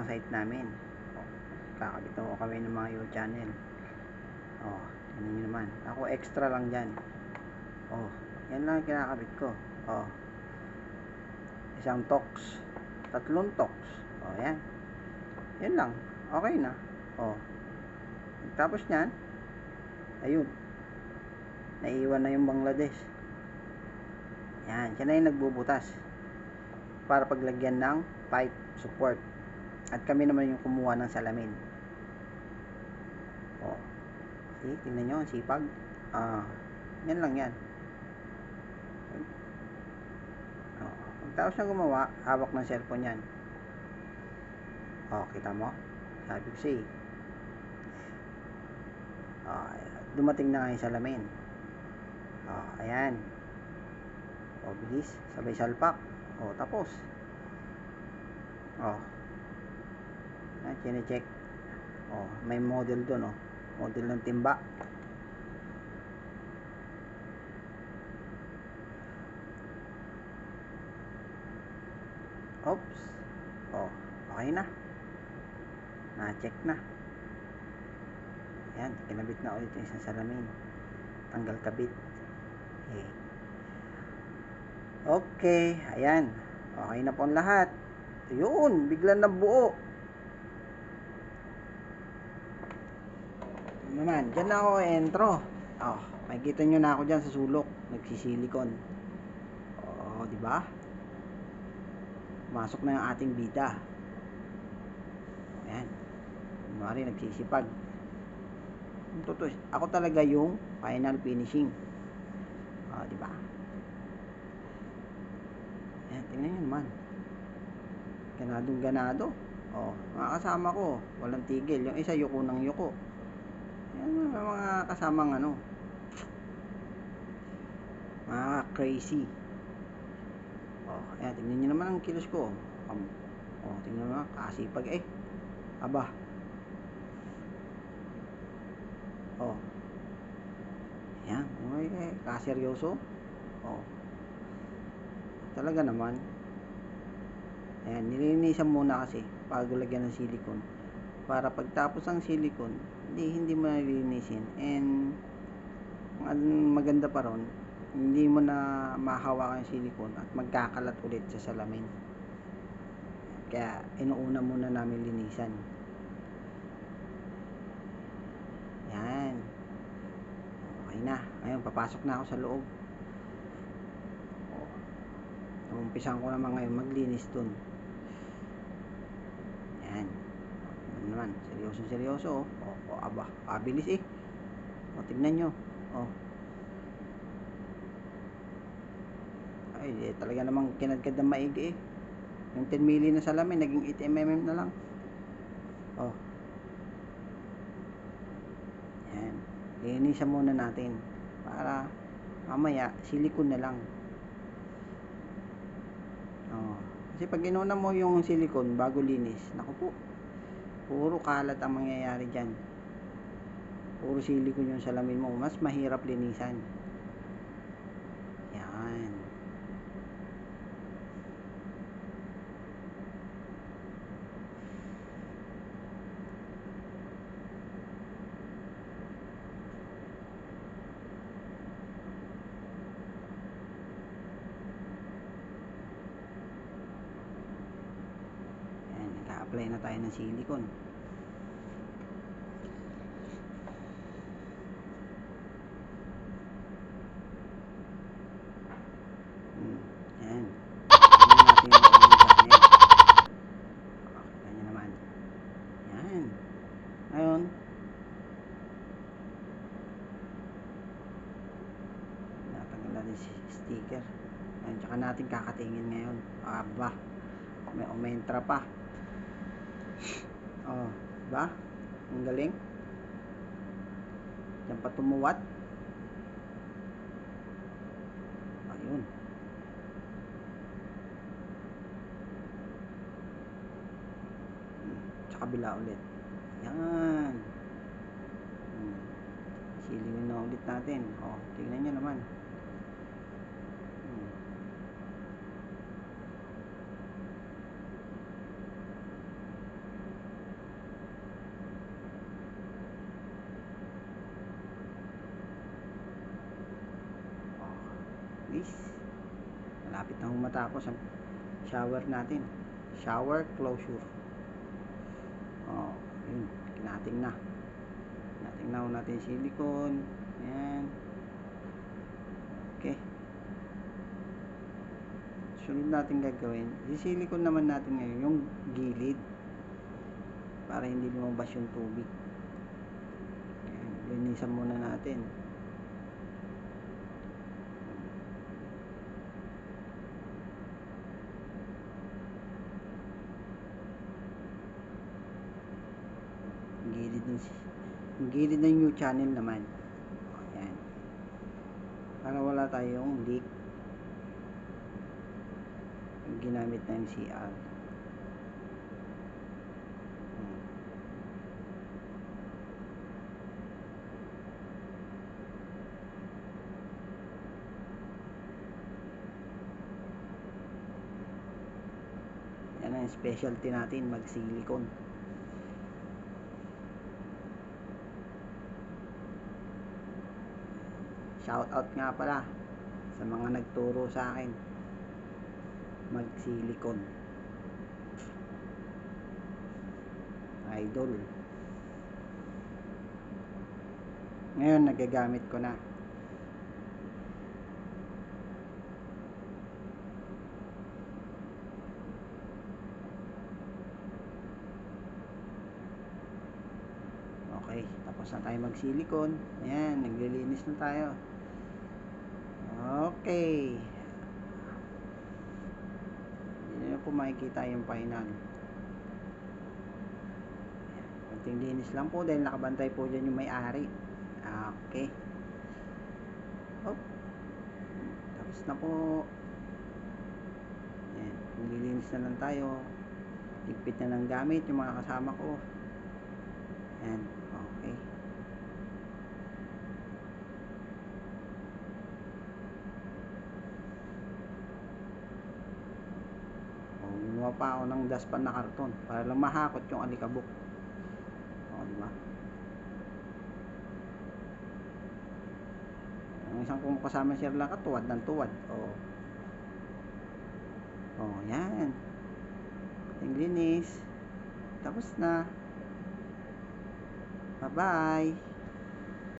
ang site namin. Kakabit ako kami ng mga channel. Tingnan nyo naman. Ako extra lang dyan. Yan lang kinakabit ko. Isang tox, 3 tox. Yan. Yan lang. Okay na. Tapos nyan, ayun, naiiwan na yung Bangladesh. Yan, siya na yung nagbubutas para paglagyan ng pipe support, at kami naman yung kumuha ng salamin. See, tingnan nyo, sipag. Yan lang yan. Tapos na gumawa, hawak ng cellphone yan. Kita mo? Sabi ko siya dumating na nga yung salamin. Ayan. Bilis, sabay salpak. Tapos chine-check. May model doon, model ng timba. Oops. Okay na. Na-check na. Ayan, kinabit na ulit yung isang salamin. Tanggal kabit. Okay, ayan. Okay na po ang lahat. Yun, biglang nabuo. Naman, dyan na ako entro. Makikita nyo na ako dyan sa sulok. Nagsisilikon. Diba? Masok na yung ating bida. Ayan. Kunwari, nagsisipag. Ako talaga yung final finishing. Diba? Ayan, tingnan nyo naman. Ganadong ganado. Mga kasama ko, walang tigil. Yung isa, yuko ng yuko. Ayan, mga kasamang mga crazy. Ayan, tingnan nyo naman ang kilos ko. Tingnan nyo naman, kasipag aba. Ayan, kaseryoso. Talaga naman. Ayan, nilinisan muna kasi bago lagyan ng silicone, para pagtapos ang silicone, hindi mo nalilinisin, and ang maganda pa ron, hindi mo na mahawakan yung silicone at magkakalat ulit sa salamin. Kaya inuuna muna namin linisan. Yan. Okay na. Ngayon, papasok na ako sa loob. Umpisan ko naman ngayon maglinis dun. Yan. Naman, seryoso. Aba, kabilis tignan nyo. Talaga namang kinadkad ng maigi Yung 10 mili na salamin, naging 8 mm na lang. Yan. Linisan muna natin para mamaya silikon na lang. Kasi pag inuna mo yung silikon bago linis, naku po, puro kalat ang mangyayari dyan. Puro silikon yung salamin mo, mas mahirap linisan. Yan. Apply na tayo ng silicone. Yan. Tingnan natin yung channel. Ganyan naman. Yan. Ngayon, natanggal natin si sticker. Yan, tsaka natin kakatingin ngayon. Aba, may umentra pa. Diba? Ang galing. Diyan pa tumuwat. Ayun. Sa kabila ulit. Yan. Silingin na ulit natin. Tingnan nyo naman. Guys, malapit na matapos ang shower natin. Shower closure. Oh, yun. Kinating na natin silicone. Ayan. Okay. Sunod natin gagawin, sisilikon naman natin ngayon yung gilid para hindi lumabas yung tubig. Ayan, linisan muna natin. Gilid ng new channel naman. Ayan. Para wala tayong leak yung ginamit na yung CR. Yan ang specialty natin, mag silicone. Shout out nga pala sa mga nagturo sa akin mag silicone. Idol. Ngayon nagagamit ko na. Okay, tapos na tayo mag silicone. Ayan, naglilinis na tayo. Okay. Hindi nyo po makikita yung final. Konting linis lang po dahil nakabantay po dyan yung may-ari. Okay. Oh. Tapos na po. Ayan, naglilinis na lang tayo. Ligpit na ng gamit yung mga kasama ko. Ayan, okay. Gumawa pa ako ng daspan na karton para lang mahakot yung alikabok. Diba? Ang isang kong kasama siya lang tuwad ng tuwad. Yan. Ating linis. Tapos na. Bye-bye.